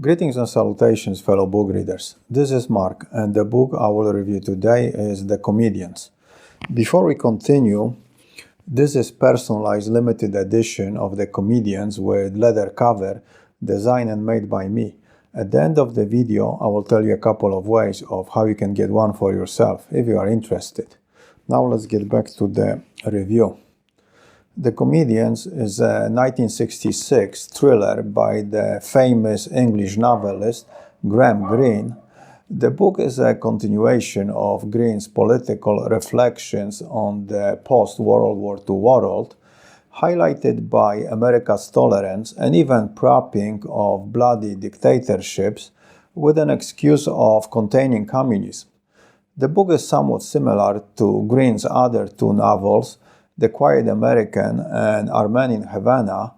Greetings and salutations, fellow book readers. This is Mark, and the book I will review today is The Comedians. Before we continue, this is personalized limited edition of The Comedians with leather cover, designed and made by me. At the end of the video, I will tell you a couple of ways of how you can get one for yourself if you are interested. Now let's get back to the review. The Comedians is a 1966 thriller by the famous English novelist Greene. The book is a continuation of Greene's political reflections on the post-World War II world, highlighted by America's tolerance and even propping of bloody dictatorships with an excuse of containing communism. The book is somewhat similar to Greene's other two novels, The Quiet American and Armenian Havana,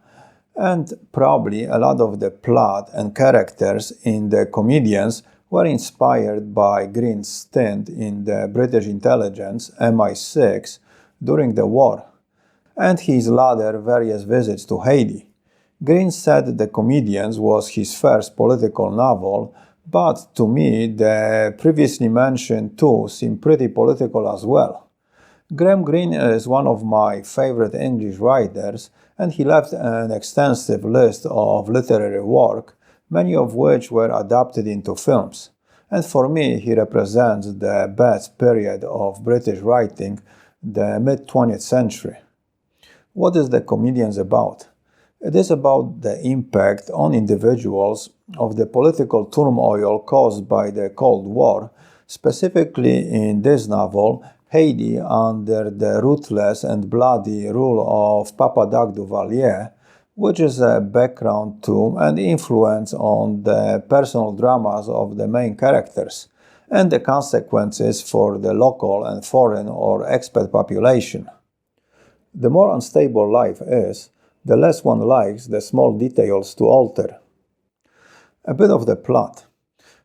and probably a lot of the plot and characters in The Comedians were inspired by Greene's stint in the British intelligence MI6 during the war, and his later various visits to Haiti. Greene said The Comedians was his first political novel, but to me the previously mentioned two seem pretty political as well. Greene is one of my favorite English writers, and he left an extensive list of literary work, many of which were adapted into films. And for me, he represents the best period of British writing, the mid-20th century. What is The Comedians about? It is about the impact on individuals of the political turmoil caused by the Cold War, specifically in this novel, Haiti under the ruthless and bloody rule of Papa Doc Duvalier, which is a background to and influence on the personal dramas of the main characters, and the consequences for the local and foreign or expat population. The more unstable life is, the less one likes the small details to alter. A bit of the plot.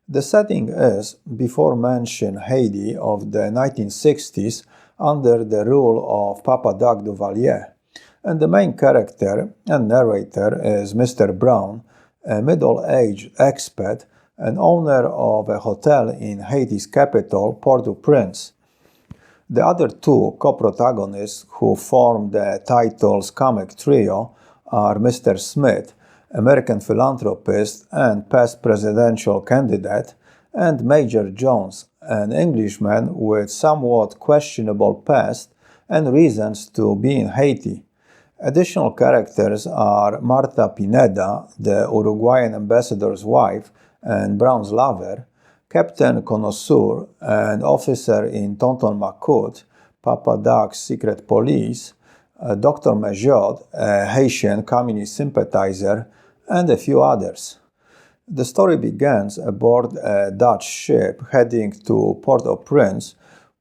The setting is before mentioned Haiti of the 1960s under the rule of Papa Doc Duvalier, and the main character and narrator is Mr. Brown, a middle-aged expat and owner of a hotel in Haiti's capital, Port-au-Prince. The other two co-protagonists who form the title's comic trio are Mr. Smith, American philanthropist and past presidential candidate, and Major Jones, an Englishman with somewhat questionable past and reasons to be in Haiti. Additional characters are Marta Pineda, the Uruguayan ambassador's wife and Brown's lover, Captain Connoisseur, an officer in Tonton Macoute, Papa Doc's secret police, Dr. Majot, a Haitian communist sympathizer, and a few others. The story begins aboard a Dutch ship heading to Port-au-Prince,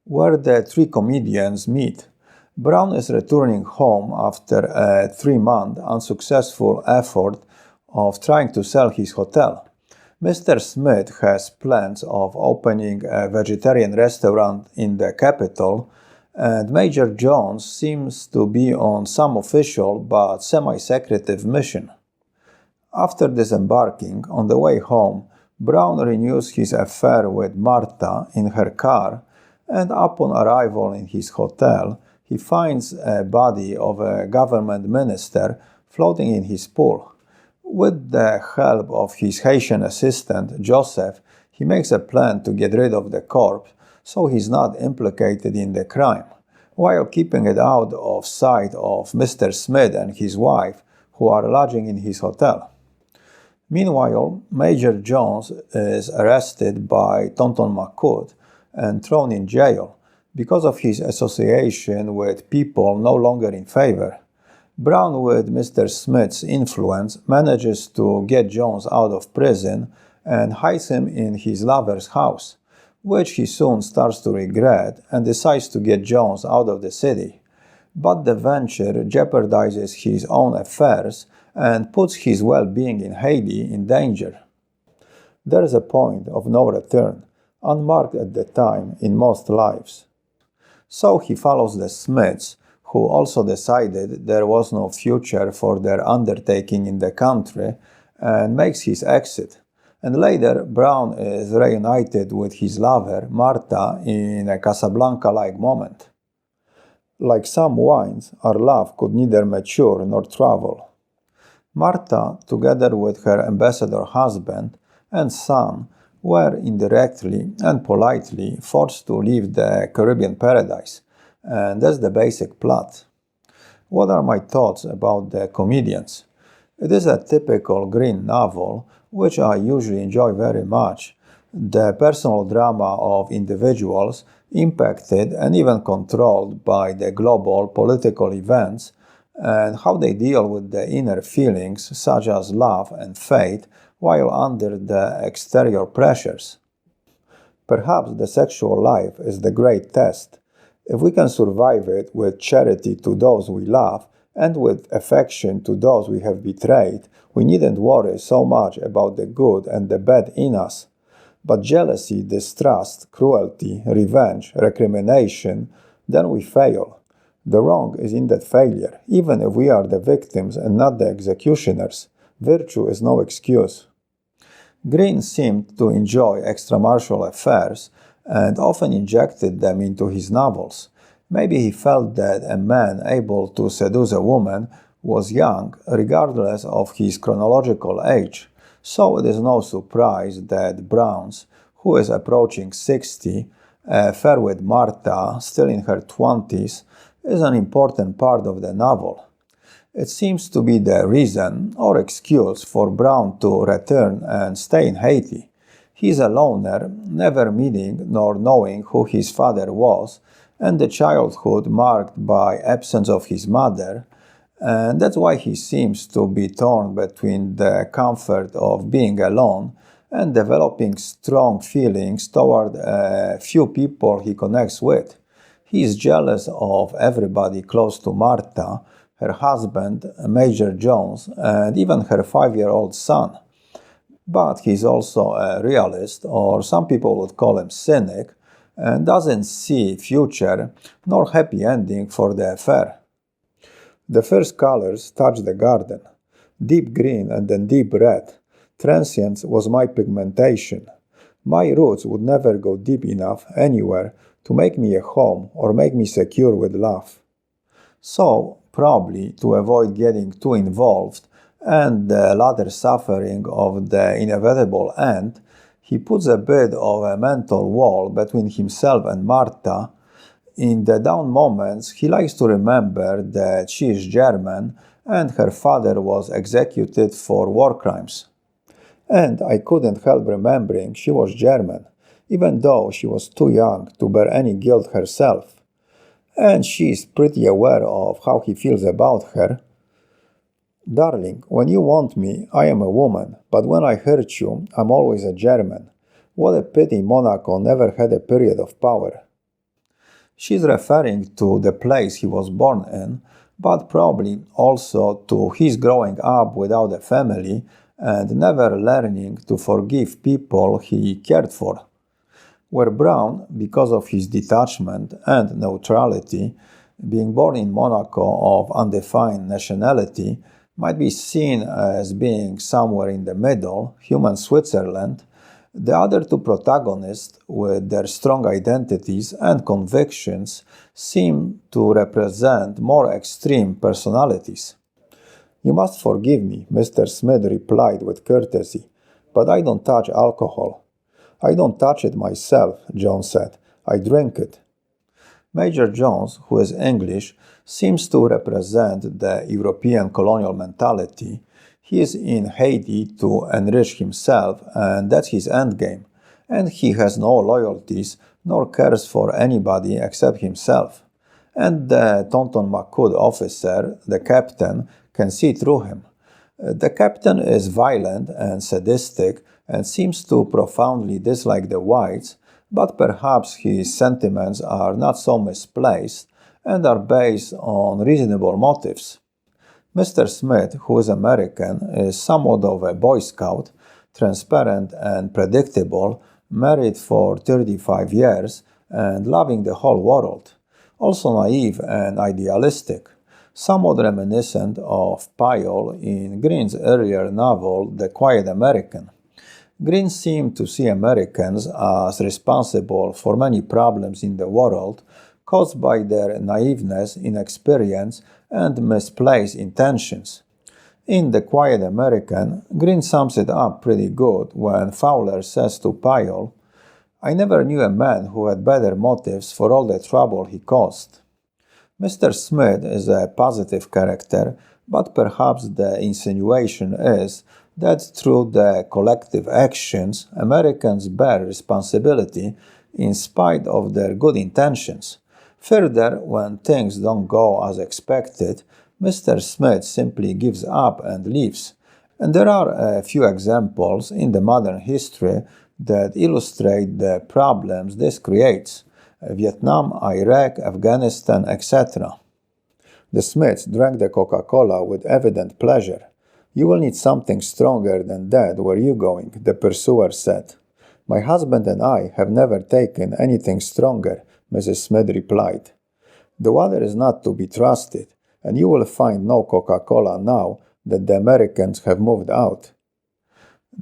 where the three comedians meet. Brown is returning home after a 3-month unsuccessful effort of trying to sell his hotel. Mr. Smith has plans of opening a vegetarian restaurant in the capital, and Major Jones seems to be on some official but semi-secretive mission. After disembarking, on the way home, Brown renews his affair with Marta in her car, and upon arrival in his hotel, he finds a body of a government minister floating in his pool. With the help of his Haitian assistant, Joseph, he makes a plan to get rid of the corpse so he's not implicated in the crime, while keeping it out of sight of Mr. Smith and his wife, who are lodging in his hotel. Meanwhile, Major Jones is arrested by Tonton Macoute and thrown in jail because of his association with people no longer in favor. Brown, with Mr. Smith's influence, manages to get Jones out of prison and hides him in his lover's house, which he soon starts to regret and decides to get Jones out of the city. But the venture jeopardizes his own affairs and puts his well-being in Haiti in danger. There is a point of no return, unmarked at the time in most lives. So he follows the Smiths, who also decided there was no future for their undertaking in the country, and makes his exit. And later, Brown is reunited with his lover, Martha, in a Casablanca-like moment. Like some wines, our love could neither mature nor travel. Martha, together with her ambassador husband and son, were indirectly and politely forced to leave the Caribbean paradise, and that's the basic plot. What are my thoughts about the comedians? It is a typical Greene novel, which I usually enjoy very much. The personal drama of individuals impacted and even controlled by the global political events, and how they deal with the inner feelings such as love and faith while under the exterior pressures. Perhaps the sexual life is the great test. If we can survive it with charity to those we love and with affection to those we have betrayed, we needn't worry so much about the good and the bad in us. But jealousy, distrust, cruelty, revenge, recrimination, then we fail. The wrong is in that failure, even if we are the victims and not the executioners. Virtue is no excuse. Greene seemed to enjoy extramarital affairs and often injected them into his novels. Maybe he felt that a man able to seduce a woman was young, regardless of his chronological age. So it is no surprise that Brown's, who is approaching 60, affair with Martha, still in her 20s, is an important part of the novel. It seems to be the reason or excuse for Brown to return and stay in Haiti. He is a loner, never meeting nor knowing who his father was, and the childhood marked by absence of his mother, and that's why he seems to be torn between the comfort of being alone and developing strong feelings toward a few people he connects with. He is jealous of everybody close to Martha, her husband, Major Jones, and even her 5-year-old son. But he's also a realist, or some people would call him cynic, and doesn't see future nor happy ending for the affair. The first colors touched the garden. Deep green and then deep red. Transience was my pigmentation. My roots would never go deep enough anywhere to make me a home or make me secure with love. So, probably to avoid getting too involved and the latter suffering of the inevitable end, he puts a bit of a mental wall between himself and Martha. In the down moments, he likes to remember that she is German and her father was executed for war crimes. And I couldn't help remembering she was German, even though she was too young to bear any guilt herself. And she is pretty aware of how he feels about her. Darling, when you want me, I am a woman, but when I hurt you, I'm always a German. What a pity Monaco never had a period of power. She's referring to the place he was born in, but probably also to his growing up without a family and never learning to forgive people he cared for. Where Brown, because of his detachment and neutrality, being born in Monaco of undefined nationality, might be seen as being somewhere in the middle, human Switzerland, the other two protagonists, with their strong identities and convictions, seem to represent more extreme personalities. You must forgive me, Mr. Smith replied with courtesy, but I don't touch alcohol. I don't touch it myself, Jones said. I drink it. Major Jones, who is English, seems to represent the European colonial mentality. He is in Haiti to enrich himself, and that's his endgame. And he has no loyalties nor cares for anybody except himself. And the Tonton Macoud officer, the captain, can see through him. The captain is violent and sadistic and seems to profoundly dislike the whites, but perhaps his sentiments are not so misplaced and are based on reasonable motives. Mr. Smith, who is American, is somewhat of a Boy Scout, transparent and predictable, married for 35 years and loving the whole world. Also naive and idealistic, somewhat reminiscent of Pyle in Greene's earlier novel, The Quiet American. Greene seemed to see Americans as responsible for many problems in the world caused by their naiveness, inexperience, and misplaced intentions. In The Quiet American, Greene sums it up pretty good when Fowler says to Pyle, "I never knew a man who had better motives for all the trouble he caused." Mr. Smith is a positive character, but perhaps the insinuation is that through their collective actions, Americans bear responsibility in spite of their good intentions. Further, when things don't go as expected, Mr. Smith simply gives up and leaves. And there are a few examples in the modern history that illustrate the problems this creates: Vietnam, Iraq, Afghanistan, etc. The Smiths drank the Coca-Cola with evident pleasure. "You will need something stronger than that where you going," the pursuer said. "My husband and I have never taken anything stronger," Mrs. Smith replied. "The water is not to be trusted, and you will find no Coca-Cola now that the Americans have moved out."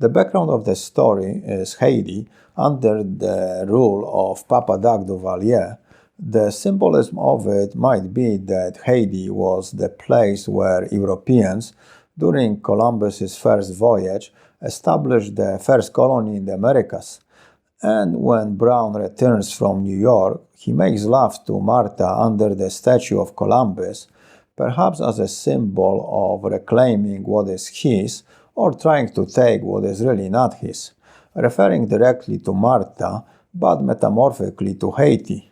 The background of the story is Haiti under the rule of Papa Doc Duvalier. The symbolism of it might be that Haiti was the place where Europeans, during Columbus's first voyage, established the first colony in the Americas. And when Brown returns from New York, he makes love to Martha under the statue of Columbus, perhaps as a symbol of reclaiming what is his or trying to take what is really not his, referring directly to Martha, but metamorphically to Haiti.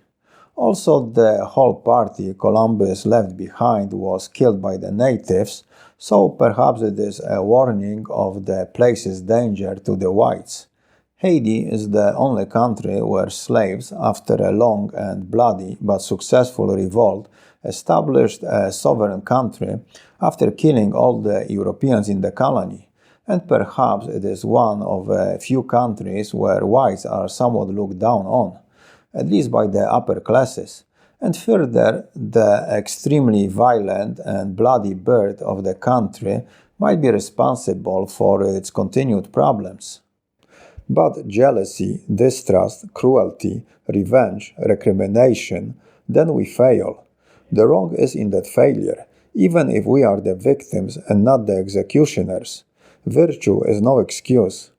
Also, the whole party Columbus left behind was killed by the natives, so perhaps it is a warning of the place's danger to the whites. Haiti is the only country where slaves, after a long and bloody but successful revolt, established a sovereign country after killing all the Europeans in the colony, and perhaps it is one of a few countries where whites are somewhat looked down on, at least by the upper classes. And further, the extremely violent and bloody birth of the country might be responsible for its continued problems. But jealousy, distrust, cruelty, revenge, recrimination, then we fail. The wrong is in that failure, even if we are the victims and not the executioners. Virtue is no excuse.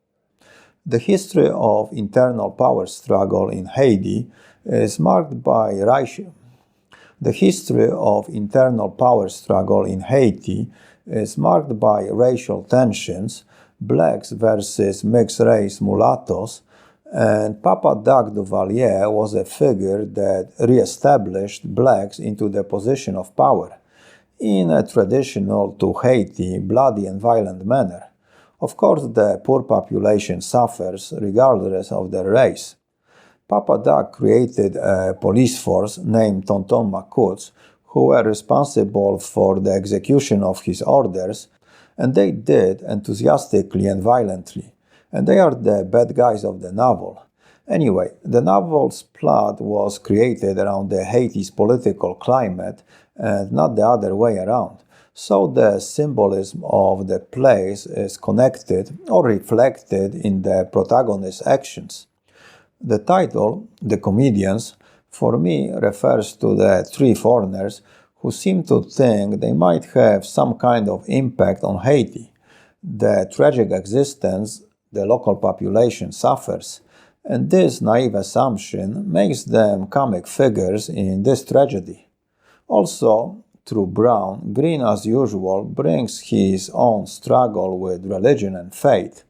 The history of internal power struggle in Haiti is marked by racial. The history of internal power struggle in Haiti is marked by racial tensions, blacks versus mixed-race mulattoes, and Papa Doc Duvalier was a figure that re-established blacks into the position of power, in a traditional to Haiti bloody and violent manner. Of course, the poor population suffers regardless of their race. Papa Doc created a police force named Tonton Macoutes, who were responsible for the execution of his orders, and they did enthusiastically and violently. And they are the bad guys of the novel. Anyway, the novel's plot was created around the Haiti's political climate and not the other way around. So the symbolism of the place is connected or reflected in the protagonist's actions. The title, The Comedians, for me refers to the three foreigners who seem to think they might have some kind of impact on Haiti, the tragic existence the local population suffers, and this naive assumption makes them comic figures in this tragedy. Also, through Brown, Greene, as usual, brings his own struggle with religion and faith.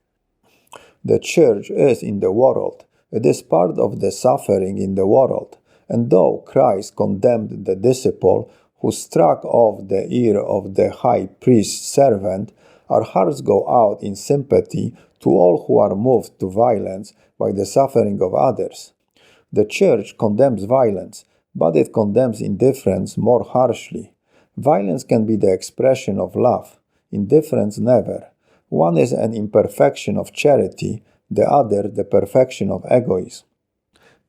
The church is in the world. It is part of the suffering in the world. And though Christ condemned the disciple who struck off the ear of the high priest's servant, our hearts go out in sympathy to all who are moved to violence by the suffering of others. The church condemns violence, but it condemns indifference more harshly. Violence can be the expression of love, indifference never. One is an imperfection of charity, the other the perfection of egoism.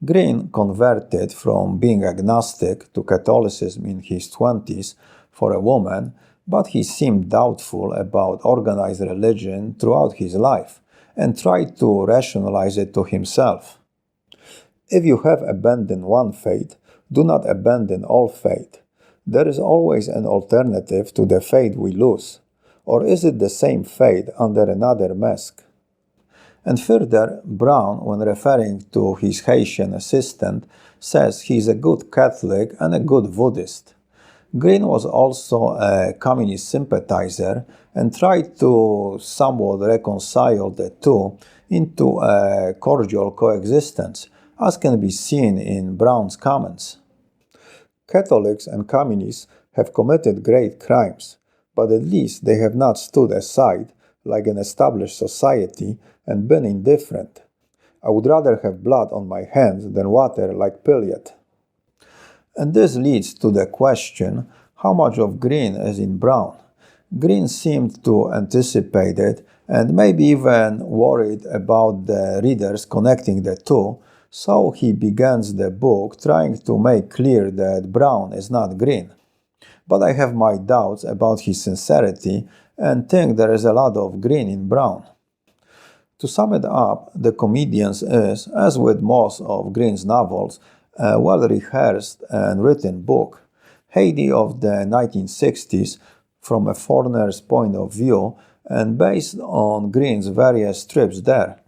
Greene converted from being agnostic to Catholicism in his 20s for a woman, but he seemed doubtful about organized religion throughout his life, and tried to rationalize it to himself. If you have abandoned one faith, do not abandon all faith. There is always an alternative to the faith we lose. Or is it the same faith under another mask? And further, Brown, when referring to his Haitian assistant, says he is a good Catholic and a good Buddhist. Greene was also a communist sympathizer and tried to somewhat reconcile the two into a cordial coexistence, as can be seen in Brown's comments. Catholics and communists have committed great crimes, but at least they have not stood aside like an established society and been indifferent. I would rather have blood on my hands than water like Pilate. And this leads to the question, how much of Greene is in Brown? Greene seemed to anticipate it and maybe even worried about the readers connecting the two, so he begins the book trying to make clear that Brown is not Greene. But I have my doubts about his sincerity and think there is a lot of Greene in Brown. To sum it up, The Comedians is, as with most of Greene's novels, a well-rehearsed and written book. Haiti of the 1960s from a foreigner's point of view and based on Greene's various trips there.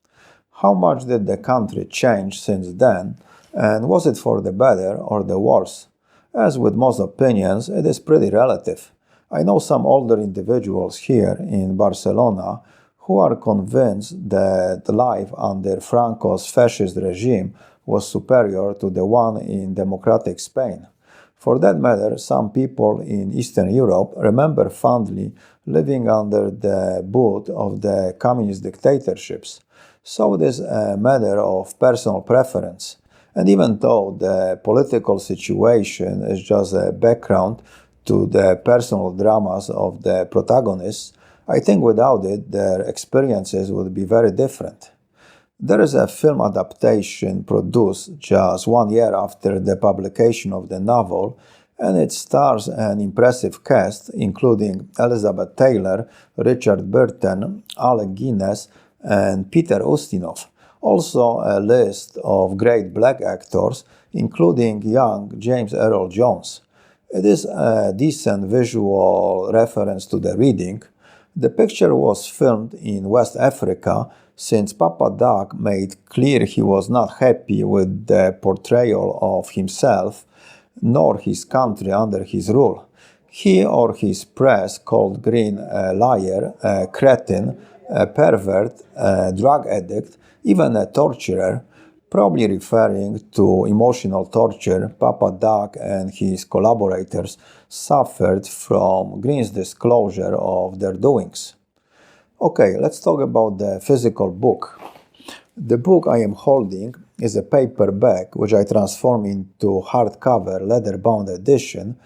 How much did the country change since then, and was it for the better or the worse? As with most opinions, it is pretty relative. I know some older individuals here in Barcelona who are convinced that life under Franco's fascist regime was superior to the one in democratic Spain. For that matter, some people in Eastern Europe remember fondly living under the boot of the communist dictatorships. So it is a matter of personal preference. And even though the political situation is just a background to the personal dramas of the protagonists, I think without it, their experiences would be very different. There is a film adaptation produced just 1 year after the publication of the novel, and it stars an impressive cast, including Elizabeth Taylor, Richard Burton, Alec Guinness, and Peter Ustinov. Also a list of great black actors, including young James Earl Jones. It is a decent visual reference to the reading. The picture was filmed in West Africa, since Papa Doc made clear he was not happy with the portrayal of himself nor his country under his rule. He or his press called Greene a liar, a cretin, a pervert, a drug addict, even a torturer, probably referring to emotional torture Papa Doc and his collaborators suffered from Greene's disclosure of their doings. Okay, let's talk about the physical book. The book I am holding is a paperback which I transform into hardcover leather-bound edition.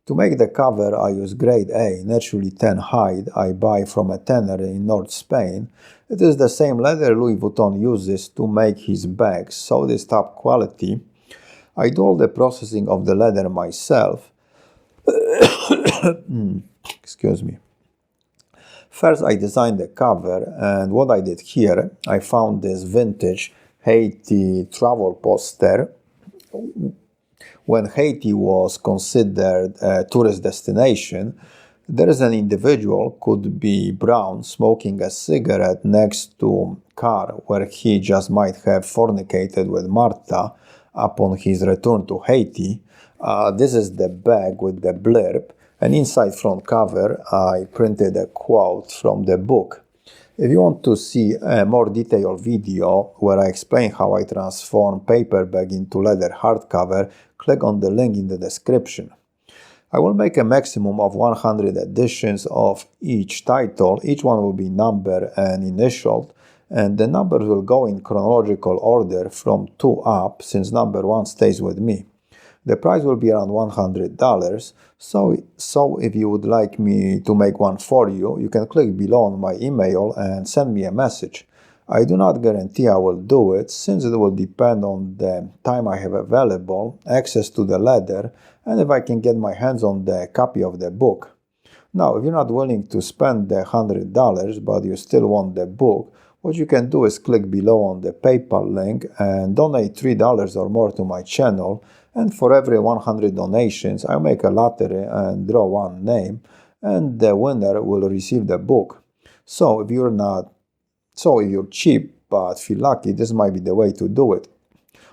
To make the cover, I use grade A, naturally tan hide I buy from a tannery in North Spain. It is the same leather Louis Vuitton uses to make his bags, so it is top quality. I do all the processing of the leather myself. Excuse me. First, I designed the cover, and what I did here, I found this vintage Haiti travel poster. When Haiti was considered a tourist destination, there is an individual, could be Brown, smoking a cigarette next to a car where he just might have fornicated with Martha upon his return to Haiti. This is the bag with the blurb, and inside front cover I printed a quote from the book. If you want to see a more detailed video where I explain how I transform paperback into leather hardcover, click on the link in the description. I will make a maximum of 100 editions of each title. Each one will be numbered and initialed, and the numbers will go in chronological order from 2 up, since number 1 stays with me. The price will be around $100, so if you would like me to make one for you, you can click below on my email and send me a message. I do not guarantee I will do it, since it will depend on the time I have available, access to the leather, and if I can get my hands on the copy of the book. Now, if you're not willing to spend the $100, but you still want the book, what you can do is click below on the PayPal link and donate $3 or more to my channel. And for every 100 donations, I'll make a lottery and draw one name, and the winner will receive the book. So if you're cheap but feel lucky, this might be the way to do it.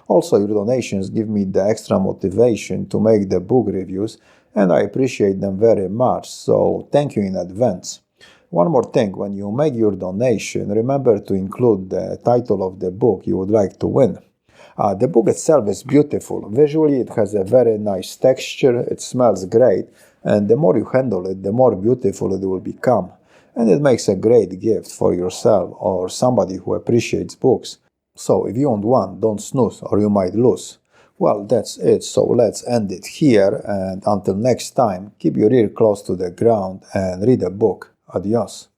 Also, your donations give me the extra motivation to make the book reviews, and I appreciate them very much, so thank you in advance. One more thing, when you make your donation, remember to include the title of the book you would like to win. The book itself is beautiful. Visually, it has a very nice texture, it smells great, and the more you handle it, the more beautiful it will become. And it makes a great gift for yourself or somebody who appreciates books. So if you want one, don't snooze or you might lose. Well, that's it, so let's end it here, and until next time, keep your ear close to the ground and read a book. Adios.